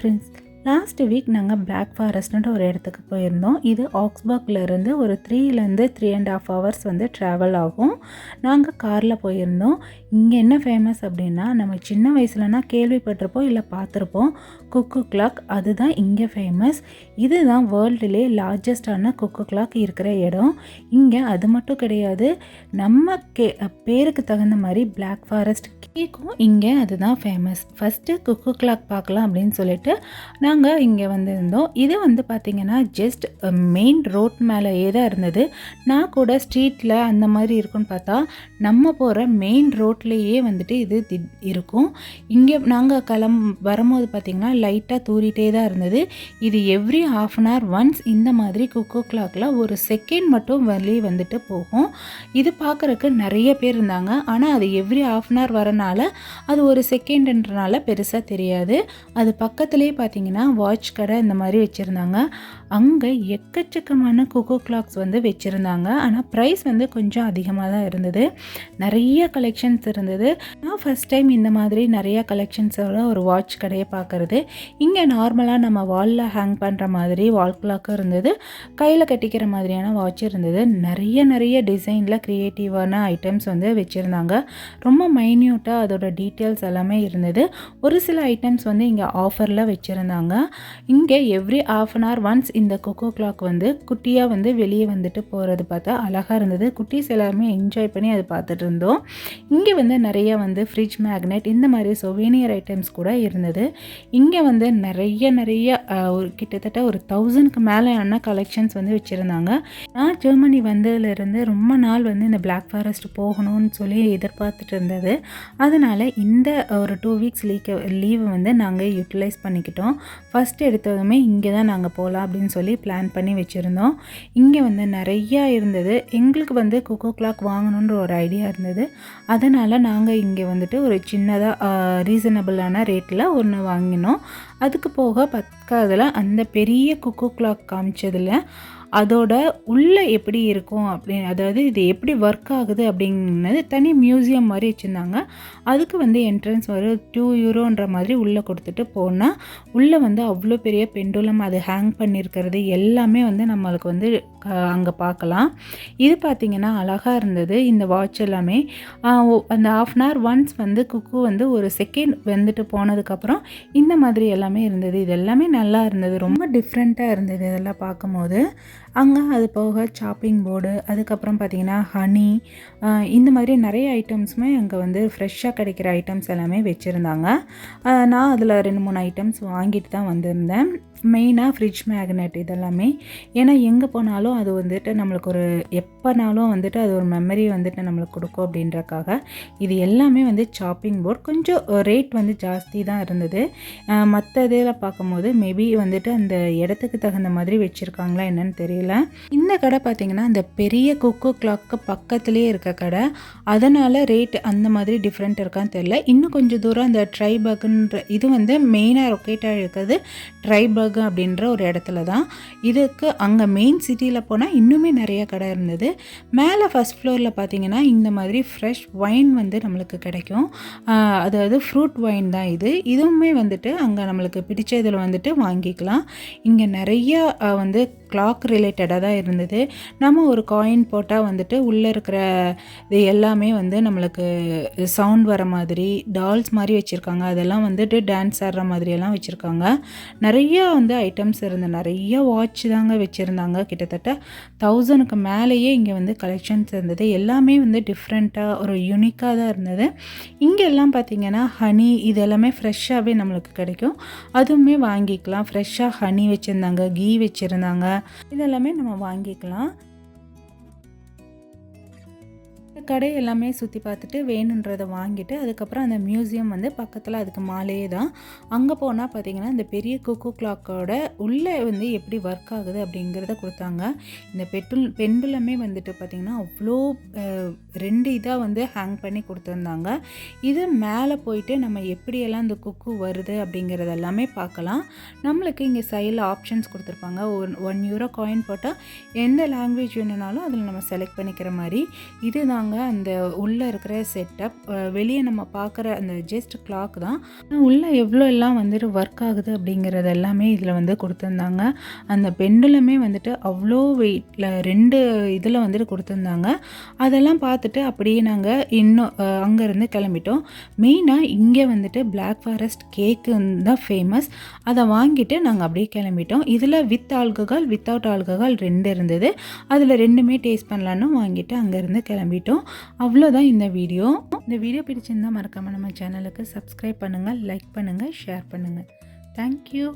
Hello friends, last week நாங்கள் black ஃபாரஸ்ட்ன்ற ஒரு இடத்துக்கு போயிருந்தோம். இது ஆக்ஸ்பர்க்லேருந்து ஒரு 3லேருந்து 3.5 ஹவர்ஸ் வந்து ட்ராவல் ஆகும். நாங்கள் காரில் போயிருந்தோம். இங்கே என்ன ஃபேமஸ் அப்படின்னா, நம்ம சின்ன வயசுலனா கேள்விப்பட்டிருப்போம், இல்லை பார்த்துருப்போம். குக்கு கிளாக் அதுதான் இங்கே ஃபேமஸ். இதுதான் வேர்ல்டுலே லார்ஜஸ்டான குக்கு கிளாக் இருக்கிற இடம். இங்கே அது மட்டும் கிடையாது, நம்ம பேருக்கு தகுந்த மாதிரி பிளாக் ஃபாரஸ்ட் கேக்கும் இங்கே அதுதான் ஃபேமஸ். ஃபஸ்ட்டு குக்கு கிளாக் பார்க்கலாம் அப்படின்னு சொல்லிட்டு நாங்கள் இங்கே வந்திருந்தோம். இது வந்து பார்த்திங்கன்னா ஜஸ்ட் மெயின் ரோட் மேலேயே தான் இருந்தது. நான் கூட ஸ்ட்ரீட்டில் அந்த மாதிரி இருக்குன்னு பார்த்தா, நம்ம போகிற மெயின் ரோட்லேயே வந்துட்டு இது இருக்கும். இங்கே நாங்கள் வரும்போது பார்த்திங்கன்னா லைட்டாக தூரிட்டே தான் இருந்தது. இது எவ்ரி ½ அன் ஹவர் ஒன்ஸ் இந்த மாதிரி குக்கு கிளாக்கில் ஒரு செகண்ட் மட்டும் வெளியே வந்துட்டு போகும். இது பார்க்குறக்கு நிறைய பேர் இருந்தாங்க. ஆனால் அது எவ்ரி ½ அன் ஹவர் வரனால அது ஒரு செகண்டுன்றனால பெருசாக தெரியாது. அது பக்கத்துலேயே பார்த்திங்கன்னா வாட்ச் கடை இந்த மாதிரி வச்சுருந்தாங்க. அங்கே எக்கச்சக்கமான குக்கு கிளாக்ஸ் வந்து வச்சுருந்தாங்க. ஆனால் ப்ரைஸ் வந்து கொஞ்சம் அதிகமாக தான் இருந்தது. நிறைய கலெக்ஷன்ஸ் இருந்தது. நான் ஃபஸ்ட் டைம் இந்த மாதிரி நிறையா கலெக்ஷன்ஸோட ஒரு வாட்ச் கடையை பார்க்குறது. இங்கே நார்மலாக நம்ம வாலில் ஹேங் பண்ணுற மாதிரி வால் கிளாக்கும் இருந்தது, கையில் கட்டிக்கிற மாதிரியான வாட்ச் இருந்தது. நிறைய டிசைனில் க்ரியேட்டிவான ஐட்டம்ஸ் வந்து வச்சுருந்தாங்க. ரொம்ப மைன்யூட்டாக அதோட டீட்டெயில்ஸ் எல்லாமே இருந்தது. ஒரு சில ஐட்டம்ஸ் வந்து இங்கே ஆஃபரில் வச்சுருந்தாங்க. இங்கே எவ்ரி ½ அன் ஹவர் ஒன்ஸ் இந்த குக்கு கிளாக் வந்து குட்டியாக வந்து வெளியே வந்துட்டு போகிறது பார்த்தா அழகாக இருந்தது. குட்டீஸ் எல்லாருமே என்ஜாய் பண்ணி அதை பார்த்துட்டு இருந்தோம். இங்கே வந்து நிறைய வந்து ஃப்ரிட்ஜ் மேக்னெட் இந்த மாதிரி சொவேனியர் ஐட்டம்ஸ் கூட இருந்தது. இங்கே வந்து நிறைய ஒரு கிட்டத்தட்ட ஒரு 1000க்கு மேலேயான கலெக்ஷன்ஸ் வந்து வச்சுருந்தாங்க. நான் ஜெர்மனி வந்ததுலேருந்து ரொம்ப நாள் வந்து இந்த பிளாக் ஃபாரஸ்ட் போகணும்னு சொல்லி எதிர்பார்த்துட்டு இருந்தது. அதனால் இந்த ஒரு 2 வீக்ஸ் லீவை வந்து நாங்கள் யூட்டிலைஸ் பண்ணிக்கிட்டோம். ஃபஸ்ட்டு எடுத்ததுமே இங்கே தான் நாங்கள் போகலாம் அப்படின்னு சொல்லி பிளான் பண்ணி வச்சுருந்தோம். இங்கே வந்து நிறையா இருந்தது. எங்களுக்கு வந்து குக்கு கிளாக் வாங்கணுன்ற ஒரு ஐடியா இருந்தது. அதனால் நாங்கள் இங்கே வந்துட்டு ஒரு சின்னதாக ரீசனபிளான ரேட்டில் ஒன்று வாங்கினோம். அதுக்கு போக பக்காதில் அந்த பெரிய குக்கு கிளாக் காமிச்சதில் அதோட உள்ளே எப்படி இருக்கும் அதாவது இது எப்படி ஒர்க் ஆகுது அப்படிங்கிறது தனி மியூசியம் மாதிரி வச்சுருந்தாங்க. அதுக்கு வந்து என்ட்ரன்ஸ் ஒரு 2 யூரோன்ற மாதிரி உள்ளே கொடுத்துட்டு போனால் உள்ளே வந்து அவ்வளோ பெரிய பெண்டுலம் அது ஹேங் பண்ணியிருக்கிறது எல்லாமே வந்து நம்மளுக்கு வந்து அங்கே பார்க்கலாம். இது பார்த்திங்கன்னா அழகாக இருந்தது. இந்த வாட்ச் எல்லாமே அந்த ½ அன் ஹவர் ஒன்ஸ் வந்து குக்கு வந்து ஒரு செகண்ட் வந்துட்டு போனதுக்கப்புறம் இந்த மாதிரி எல்லாமே இருந்தது. இது எல்லாமே நல்லா இருந்தது. ரொம்ப டிஃப்ரெண்ட்டாக இருந்தது இதெல்லாம் பார்க்கும்போது. அங்கே அது போக சாப்பிங் போர்டு, அதுக்கப்புறம் பார்த்திங்கன்னா ஹனி, இந்த மாதிரி நிறைய ஐட்டம்ஸுமே அங்கே வந்து ஃப்ரெஷ்ஷாக கிடைக்கிற ஐட்டம்ஸ் எல்லாமே வச்சுருந்தாங்க. நான் அதில் 2-3 ஐட்டம்ஸ் வாங்கிட்டு தான் வந்திருந்தேன். மெயினாக ஃப்ரிட்ஜ் மேக்னெட் இதெல்லாமே. ஏன்னா எங்கே போனாலும் அது வந்துட்டு நம்மளுக்கு ஒரு எப்போனாலும் வந்துட்டு அது ஒரு மெமரி வந்துட்டு நம்மளுக்கு கொடுக்கும் அப்படின்றக்காக இது எல்லாமே வந்து சாப்பிங் போர்ட். கொஞ்சம் ரேட் வந்து ஜாஸ்தி தான் இருந்தது. மற்ற இதில் பார்க்கும்போது மேபி வந்துட்டு அந்த இடத்துக்கு தகுந்த மாதிரி வச்சுருக்காங்களா என்னன்னு தெரியல. இந்த கடை பார்த்திங்கன்னா அந்த பெரிய குக்கு கிளாக்கு பக்கத்துலேயே இருக்க கடை. அதனால் ரேட் அந்த மாதிரி டிஃப்ரெண்ட் இருக்கான்னு தெரியல. இன்னும் கொஞ்சம் தூரம் அந்த ட்ரைபர்க்ன்ற இது வந்து மெயினாக லொக்கேட்டாக இருக்கிறது ட்ரைபர்க் அப்படின்ற ஒரு இடத்துல தான். இதுக்கு அங்கே மெயின் சிட்டியில் போனால் இன்னுமே நிறைய கடை இருந்தது. மேலே ஃபஸ்ட் ஃப்ளோரில் பார்த்திங்கன்னா இந்த மாதிரி ஃப்ரெஷ் ஒயின் வந்து நம்மளுக்கு கிடைக்கும். அதாவது ஃப்ரூட் ஒயின் தான் இது. இதுவுமே வந்துட்டு அங்கே நம்மளுக்கு பிடிச்ச இதில் வந்துட்டு வாங்கிக்கலாம். இங்கே நிறையா வந்து கிளாக் ரிலேட்டடாக தான் இருந்தது. நம்ம ஒரு காயின் போட்டால் வந்துட்டு உள்ளே இருக்கிற இது எல்லாமே வந்து நம்மளுக்கு சவுண்ட் வர மாதிரி டால்ஸ் மாதிரி வச்சுருக்காங்க. அதெல்லாம் வந்துட்டு டான்ஸ் ஆடுற மாதிரியெல்லாம் வச்சுருக்காங்க. நிறையா வந்து ஐட்டம்ஸ் இருந்தது. நிறைய வாட்ச் தாங்க வச்சுருந்தாங்க. கிட்டத்தட்ட 1000க்கு மேலேயே இங்கே வந்து கலெக்ஷன்ஸ் இருந்தது. எல்லாமே வந்து டிஃப்ரெண்ட்டாக ஒரு யூனிக்காக தான் இருந்தது. இங்கே எல்லாம் பார்த்திங்கன்னா ஹனி இது எல்லாமே ஃப்ரெஷ்ஷாகவே நம்மளுக்கு கிடைக்கும். அதுவுமே வாங்கிக்கலாம். ஃப்ரெஷ்ஷாக ஹனி வச்சுருந்தாங்க, கீ வச்சுருந்தாங்க. இதெல்லாமே நம்ம வாங்கிக்கலாம். கடை எல்லாமே சுற்றி பார்த்துட்டு வேணுன்றதை வாங்கிட்டு அதுக்கப்புறம் அந்த மியூசியம் வந்து பக்கத்தில் அதுக்கு மாலையே தான். அங்கே போனால் பார்த்திங்கன்னா இந்த பெரிய குக்கு கிளாக்கோட உள்ளே வந்து எப்படி ஒர்க் ஆகுது அப்படிங்கிறத கொடுத்தாங்க. இந்த பெண்டுலமே வந்துட்டு பார்த்திங்கன்னா அவ்வளோ 2 இதாக வந்து ஹேங் பண்ணி கொடுத்துருந்தாங்க. இது மேலே போயிட்டு நம்ம எப்படியெல்லாம் இந்த குக்கு வருது அப்படிங்கிறது எல்லாமே பார்க்கலாம். நம்மளுக்கு இங்கே சைடில் ஆப்ஷன்ஸ் கொடுத்துருப்பாங்க. 1 யூரோ காயின் போட்டால் எந்த லாங்குவேஜ் வேணுனாலும் அதில் நம்ம செலக்ட் பண்ணிக்கிற மாதிரி. இது தாங்க அந்த உள்ளே இருக்கிற செட்டப். வெளியே நம்ம பார்க்குற அந்த ஜஸ்ட் கிளாக் தான். உள்ளே எவ்வளோ எல்லாம் வந்துட்டு ஒர்க் ஆகுது அப்படிங்கிறது எல்லாமே இதில் வந்து கொடுத்துருந்தாங்க. அந்த பெண்டுலுமே வந்துட்டு அவ்வளோ வெயிட்டில் 2 இதில் வந்துட்டு கொடுத்துருந்தாங்க. அதெல்லாம் பார்த்துட்டு அப்படியே நாங்கள் இன்னும் அங்கேருந்து கிளம்பிட்டோம். மெயினாக இங்கே வந்துட்டு பிளாக் ஃபாரஸ்ட் கேக்கு தான் ஃபேமஸ். அதை வாங்கிட்டு நாங்கள் அப்படியே கிளம்பிட்டோம். இதில் வித் ஆல்கஹால் வித்தவுட் ஆல்கஹால் 2 இருந்தது. அதில் 2மே டேஸ்ட் பண்ணலான்னு வாங்கிட்டு அங்கேருந்து கிளம்பிட்டோம். அவ்வளோதான் இந்த வீடியோ. இந்த வீடியோ பிடிச்சிருந்தால் மறக்காமல் நம்ம சேனலுக்கு சப்ஸ்கிரைப் பண்ணுங்கள், லைக் பண்ணுங்கள், ஷேர் பண்ணுங்கள். தேங்க்யூ.